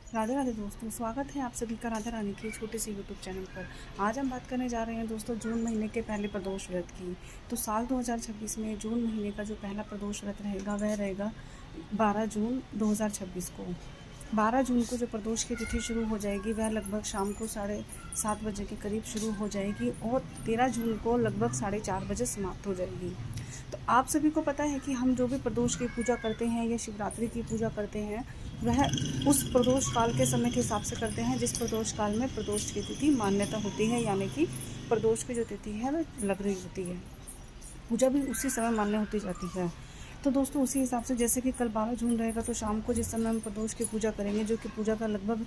राधे राधे दोस्तों, स्वागत है आप सभी का राधा रानी के छोटे से यूट्यूब चैनल पर। आज हम बात करने जा रहे हैं दोस्तों जून महीने के पहले प्रदोष व्रत की। तो साल 2026 में जून महीने का जो पहला प्रदोष व्रत रहेगा वह रहेगा 12 जून 2026 को। 12 जून को जो प्रदोष की तिथि शुरू हो जाएगी वह लगभग शाम को 7:30 बजे के करीब शुरू हो जाएगी और 13 जून को लगभग 4:30 बजे समाप्त हो जाएगी। तो आप सभी को पता है कि हम जो भी प्रदोष की पूजा करते हैं या शिवरात्रि की पूजा करते हैं वह उस प्रदोष काल के समय के हिसाब से करते हैं जिस प्रदोष काल में प्रदोष की तिथि मान्यता होती है, यानी कि प्रदोष की जो तिथि है वह लग रही होती है। पूजा भी उसी समय मान्य होती जाती है। तो दोस्तों उसी हिसाब से जैसे कि कल 12 जून रहेगा तो शाम को जिस समय हम प्रदोष की पूजा करेंगे, जो कि पूजा का लगभग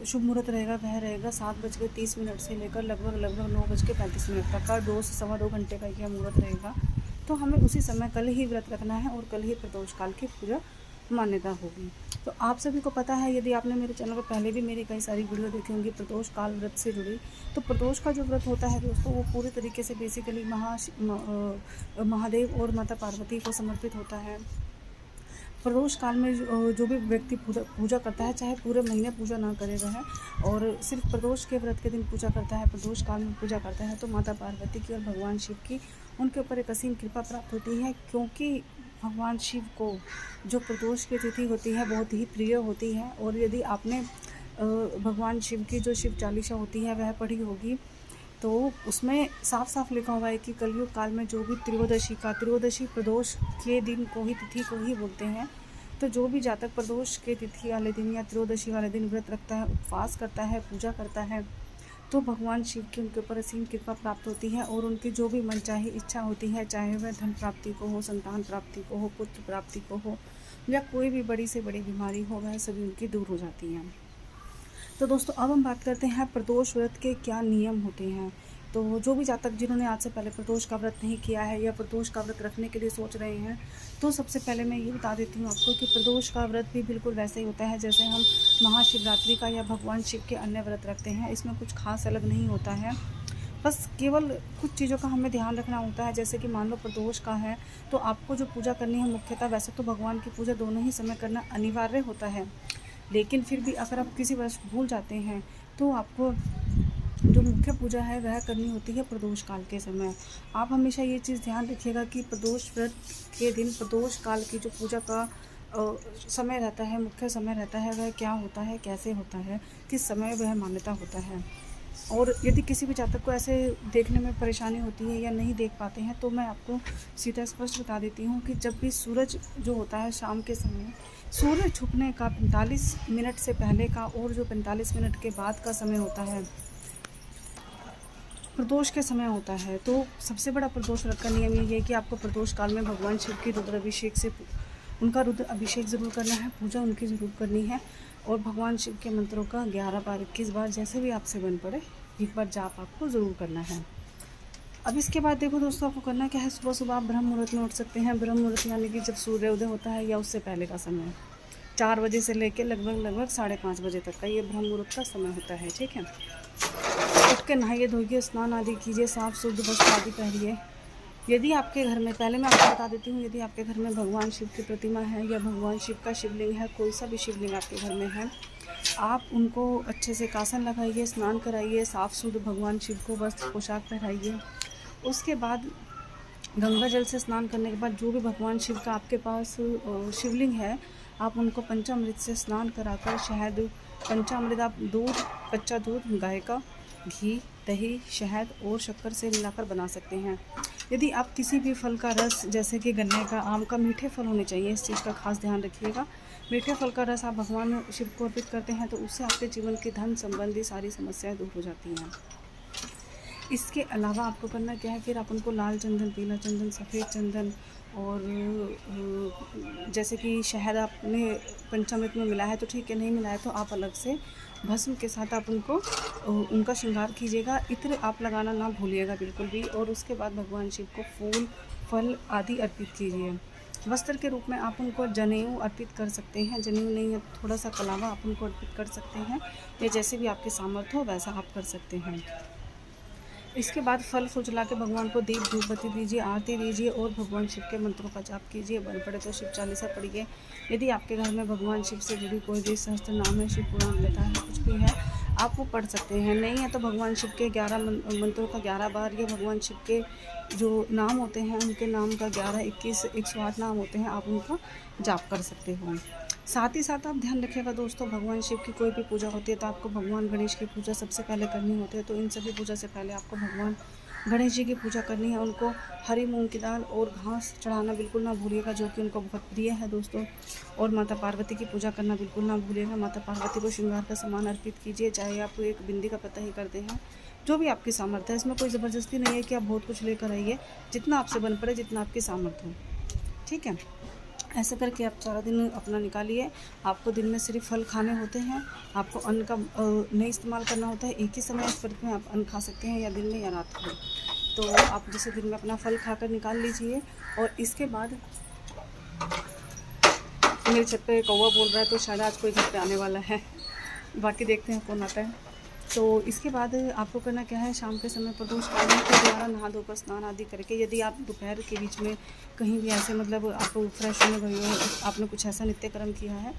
शुभ मुहूर्त रहेगा वह रहेगा 7:30 से लेकर लगभग 9:35 तक का 2 से सवा 2 घंटे का यह मुहूर्त रहेगा। तो हमें उसी समय कल ही व्रत रखना है और कल ही प्रदोष काल की पूजा मान्यता होगी। तो आप सभी को पता है, यदि आपने मेरे चैनल पर पहले भी मेरी कई सारी वीडियो देखी होंगी प्रदोष काल व्रत से जुड़ी, तो प्रदोष का जो व्रत होता है दोस्तों वो पूरी तरीके से बेसिकली महादेव और माता पार्वती को समर्पित होता है। प्रदोष काल में जो भी व्यक्ति पूजा करता है, चाहे पूरे महीने पूजा ना करे वह, और सिर्फ प्रदोष के व्रत के दिन पूजा करता है, प्रदोष काल में पूजा करता है, तो माता पार्वती की और भगवान शिव की उनके ऊपर एक असीम कृपा प्राप्त होती है। क्योंकि भगवान शिव को जो प्रदोष की तिथि होती है बहुत ही प्रिय होती है। और यदि आपने भगवान शिव की जो शिव चालीसा होती है वह पढ़ी होगी तो उसमें साफ साफ लिखा हुआ है कि कलयुग काल में जो भी त्रयोदशी प्रदोष के दिन को ही, तिथि को ही बोलते हैं। तो जो भी जातक प्रदोष के तिथि वाले दिन या त्रयोदशी वाले दिन व्रत रखता है, उपवास करता है, पूजा करता है, तो भगवान शिव की उनके ऊपर असीम कृपा प्राप्त होती है और उनकी जो भी मनचाही इच्छा होती है, चाहे वह धन प्राप्ति को हो, संतान प्राप्ति को हो, पुत्र प्राप्ति को हो, या कोई भी बड़ी से बड़ी बीमारी हो, वह सभी उनकी दूर हो जाती हैं। तो दोस्तों अब हम बात करते हैं प्रदोष व्रत के क्या नियम होते हैं। तो जो भी जातक जिन्होंने आज से पहले प्रदोष का व्रत नहीं किया है या प्रदोष का व्रत रखने के लिए सोच रहे हैं, तो सबसे पहले मैं ये बता देती हूँ आपको कि प्रदोष का व्रत भी बिल्कुल वैसे ही होता है जैसे हम महाशिवरात्रि का या भगवान शिव के अन्य व्रत रखते हैं। इसमें कुछ खास अलग नहीं होता है, बस केवल कुछ चीज़ों का हमें ध्यान रखना होता है। जैसे कि मान लो प्रदोष का है तो आपको जो पूजा करनी है मुख्यतः, वैसे तो भगवान की पूजा दोनों ही समय करना अनिवार्य होता है, लेकिन फिर भी अगर आप किसी वजह से भूल जाते हैं तो आपको जो मुख्य पूजा है वह करनी होती है प्रदोष काल के समय। आप हमेशा ये चीज़ ध्यान रखिएगा कि प्रदोष व्रत के दिन प्रदोष काल की जो पूजा का समय रहता है, मुख्य समय रहता है, वह क्या होता है, कैसे होता है, किस समय वह मान्यता होता है। और यदि किसी भी जातक को ऐसे देखने में परेशानी होती है या नहीं देख पाते हैं तो मैं आपको सीधा स्पष्ट बता देती हूँ कि जब भी सूरज जो होता है शाम के समय, सूरज छुपने का 45 मिनट से पहले का और जो 45 मिनट के बाद का समय होता है प्रदोष के समय होता है, तो सबसे बड़ा प्रदोष व्रत का नियम ये है कि आपको प्रदोष काल में भगवान शिव की रुद्र अभिषेक से उनका रुद्र अभिषेक ज़रूर करना है, पूजा उनकी ज़रूर करनी है, और भगवान शिव के मंत्रों का 11 बार 21 बार जैसे भी आपसे बन पड़े एक बार जाप आपको ज़रूर करना है। अब इसके बाद देखो दोस्तों, आपको करना क्या है, सुबह सुबह आप ब्रह्म मुहूर्त में उठ सकते हैं। ब्रह्म मुहूर्त यानी कि जब सूर्योदय होता है या उससे पहले का समय, 4 बजे से लेकर लगभग 5:30 बजे तक का ये ब्रह्म मुहूर्त का समय होता है। ठीक है, उठ के नहाइए धोइए, स्नान आदि कीजिए, साफ शुद्ध वस्त्र आदि पहनिए। यदि आपके घर में, पहले मैं आपको बता देती हूँ, यदि आपके घर में भगवान शिव की प्रतिमा है या भगवान शिव का शिवलिंग है, कोई सा भी शिवलिंग आपके घर में है, आप उनको अच्छे से कासन लगाइए, स्नान कराइए, साफ शुद्ध भगवान शिव को वस्त्र पोशाक पहनाइए। उसके बाद गंगा जल से स्नान करने के बाद जो भी भगवान शिव का आपके पास शिवलिंग है, आप उनको पंचामृत से स्नान कराकर, शहद, पंचामृत आप दूध, कच्चा दूध, गाय का घी, दही, शहद और शक्कर से मिलाकर बना सकते हैं। यदि आप किसी भी फल का रस, जैसे कि गन्ने का, आम का, मीठे फल होने चाहिए, इस चीज़ का खास ध्यान रखिएगा। मीठे फल का रस आप भगवान शिव को अर्पित करते हैं तो उससे आपके जीवन की धन संबंधी सारी समस्याएं दूर हो जाती हैं। इसके अलावा आपको करना क्या है, फिर आप उनको लाल चंदन, पीला चंदन, सफ़ेद चंदन और जैसे कि शहद आपने पंचामृत में मिला है तो ठीक है, नहीं मिला है तो आप अलग से भस्म के साथ आप उनको उनका श्रृंगार कीजिएगा। इत्र आप लगाना ना भूलिएगा बिल्कुल भी। और उसके बाद भगवान शिव को फूल, फल आदि अर्पित कीजिए। वस्त्र के रूप में आप उनको जनेऊ अर्पित कर सकते हैं, जनेऊ नहीं है थोड़ा सा कलावा आप उनको अर्पित कर सकते हैं, या जैसे भी आपके सामर्थ्य हो वैसा आप कर सकते हैं। इसके बाद फल फूल जला के भगवान को दीप धूप बत्ती दीजिए, आरती दीजिए और भगवान शिव के मंत्रों का जाप कीजिए। बन पड़े तो शिव चालीसा पढ़िए। यदि आपके घर में भगवान शिव से जुड़ी कोई भी सहस्त्र नाम है, शिव पुराण कथा है, कुछ भी है, आप वो पढ़ सकते हैं। नहीं है तो भगवान शिव के 11 मंत्रों का 11 बार, या भगवान शिव के जो नाम होते हैं उनके नाम का 11, 21, 108 नाम होते हैं, आप उनका जाप कर सकते हो। साथ ही साथ आप ध्यान रखिएगा दोस्तों, भगवान शिव की कोई भी पूजा होती है तो आपको भगवान गणेश की पूजा सबसे पहले करनी होती है। तो इन सभी पूजा से पहले आपको भगवान गणेश जी की पूजा करनी है। उनको हरी मूंग की दाल और घास चढ़ाना बिल्कुल ना भूलिएगा, जो कि उनको बहुत प्रिय है दोस्तों। और माता पार्वती की पूजा करना बिल्कुल ना भूलिएगा। माता पार्वती को श्रृंगार का सामान अर्पित कीजिए, चाहे आप एक बिंदी का पत्ता ही करते हैं, जो भी आपकी सामर्थ्य है। इसमें कोई ज़बरदस्ती नहीं है कि आप बहुत कुछ लेकर आइए, जितना आपसे बन पड़े, जितना आपकी सामर्थ्य हो, ठीक है। ऐसे करके आप सारा दिन अपना निकालिए। आपको दिन में सिर्फ फल खाने होते हैं, आपको अन्न का नहीं इस्तेमाल करना होता है। एक ही समय इस व्रत में आप अन्न खा सकते हैं, या दिन में या रात को। तो आप जैसे दिन में अपना फल खाकर निकाल लीजिए। और इसके बाद मेरे छत पे कौवा बोल रहा है, तो शायद आज कोई घर पे आने वाला है, बाकी देखते हैं कौन आता है। तो इसके बाद आपको करना क्या है, शाम के समय प्रदोष काल में के द्वारा नहा धोकर स्नान आदि करके, यदि आप दोपहर के बीच में कहीं भी ऐसे मतलब आपको फ्रेश होने गए हो, आपने कुछ ऐसा नित्य कर्म किया है,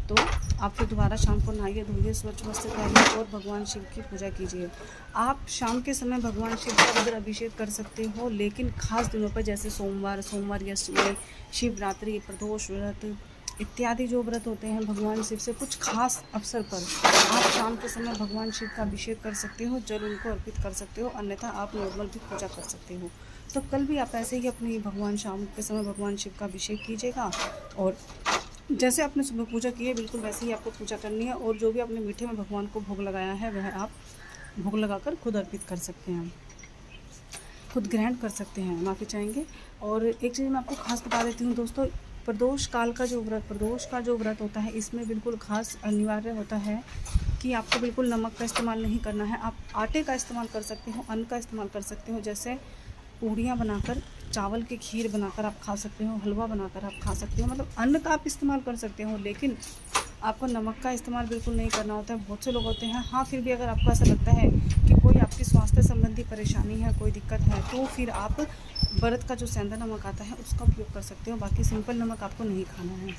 तो आप फिर दोबारा शाम को नहाइए धोइए, स्वच्छ वस्त्र पहनिए और भगवान शिव की पूजा कीजिए। आप शाम के समय भगवान शिव का रुद्र अभिषेक कर सकते हो, लेकिन खास दिनों पर जैसे सोमवार या शिवरात्रि, प्रदोष व्रत इत्यादि जो व्रत होते हैं भगवान शिव से, कुछ खास अवसर पर आप शाम के समय भगवान शिव का अभिषेक कर सकते हो, जल उनको अर्पित कर सकते हो, अन्यथा आप नॉर्मल भी पूजा कर सकते हो। तो कल भी आप ऐसे ही अपनी भगवान शाम के समय भगवान शिव का अभिषेक कीजिएगा, और जैसे आपने सुबह पूजा की है बिल्कुल वैसे ही आपको पूजा करनी है। और जो भी आपने मीठे में भगवान को भोग लगाया है, वह आप भोग लगाकर खुद अर्पित कर सकते हैं, खुद ग्रहण कर सकते हैं, माफ़ी चाहेंगे। और एक चीज़ मैं आपको खास बता देती हूँ दोस्तों, प्रदोष का जो व्रत होता है, इसमें बिल्कुल खास अनिवार्य होता है कि आपको बिल्कुल नमक का इस्तेमाल नहीं करना है। आप आटे का इस्तेमाल कर सकते हो, अन्न का इस्तेमाल कर सकते हो, जैसे पूड़ियाँ बनाकर, चावल की खीर बनाकर आप खा सकते हो, हलवा बनाकर आप खा सकते हो, मतलब अन्न का आप इस्तेमाल कर सकते हो, लेकिन आपको नमक का इस्तेमाल बिल्कुल नहीं करना होता है। बहुत से लोग होते हैं, हाँ फिर भी अगर आपको ऐसा लगता है कि कोई आपकी स्वास्थ्य संबंधी परेशानी है, कोई दिक्कत है, तो फिर आप व्रत का जो सेंधा नमक आता है उसका उपयोग कर सकते हो, बाकी सिंपल नमक आपको नहीं खाना है।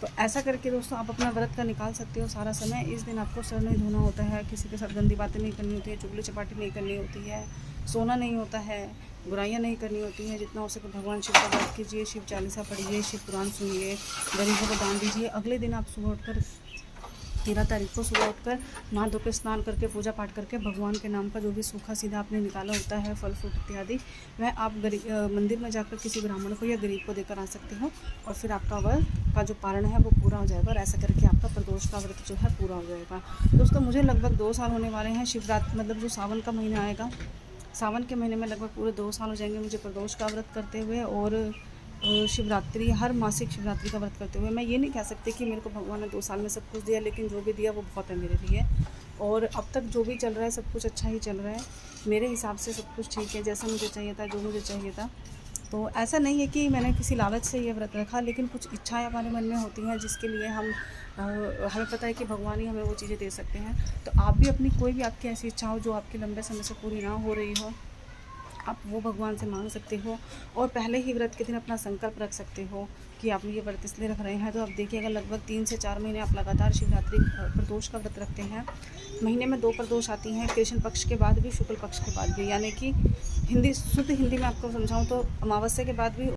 तो ऐसा करके दोस्तों आप अपना व्रत का निकाल सकते हो सारा समय। इस दिन आपको सर नहीं धोना होता है, किसी के साथ गंदी बातें नहीं करनी होती है, चुगली चपाटी नहीं करनी होती है, सोना नहीं होता है, बुराइयां नहीं करनी होती हैं। जितना हो सके भगवान शिव का व्रत कीजिए, शिव चालीसा पढ़िए, शिव पुराण सुनिए, गरीबों को दान दीजिए। अगले दिन आप सुबह उठकर 13 तारीख को सुबह उठकर नहा धोकर स्नान करके पूजा पाठ करके भगवान के नाम का जो भी सूखा सीधा आपने निकाला होता है, फल फ्रूट इत्यादि, वह आप मंदिर में जाकर किसी ब्राह्मण को या गरीब को देकर आ सकते हो, और फिर आपका व्रत का जो पारण है वो पूरा हो जाएगा। और ऐसा करके आपका प्रदोष का व्रत जो है पूरा हो जाएगा। दोस्तों मुझे लगभग 2 साल होने वाले हैं, शिवरात्रि मतलब जो सावन का महीना आएगा, सावन के महीने में लगभग पूरे 2 साल हो जाएंगे मुझे प्रदोष का व्रत करते हुए, और शिवरात्रि, हर मासिक शिवरात्रि का व्रत करते हुए। मैं ये नहीं कह सकती कि मेरे को भगवान ने 2 साल में सब कुछ दिया, लेकिन जो भी दिया वो बहुत है मेरे लिए। और अब तक जो भी चल रहा है सब कुछ अच्छा ही चल रहा है, मेरे हिसाब से सब कुछ ठीक है, जैसा मुझे चाहिए था, जो मुझे चाहिए था। तो ऐसा नहीं है कि मैंने किसी लालच से ये व्रत रखा, लेकिन कुछ इच्छाएं हमारे मन में होती हैं जिसके लिए हमें पता है कि भगवान ही हमें वो चीज़ें दे सकते हैं। तो आप भी अपनी कोई भी आपकी ऐसी इच्छा हो जो आपके लंबे समय से पूरी ना हो रही हो, आप वो भगवान से मांग सकते हो, और पहले ही व्रत के दिन अपना संकल्प रख सकते हो कि आप ये व्रत इसलिए रख रहे हैं। तो आप देखिएगा लगभग 3 से 4 महीने आप लगातार शिवरात्रि प्रदोष का व्रत रखते हैं। महीने में 2 प्रदोष आती हैं, कृष्ण पक्ष के बाद भी, शुक्ल पक्ष के बाद भी, यानी कि शुद्ध हिंदी में आपको समझाऊँ तो अमावस्या के बाद भी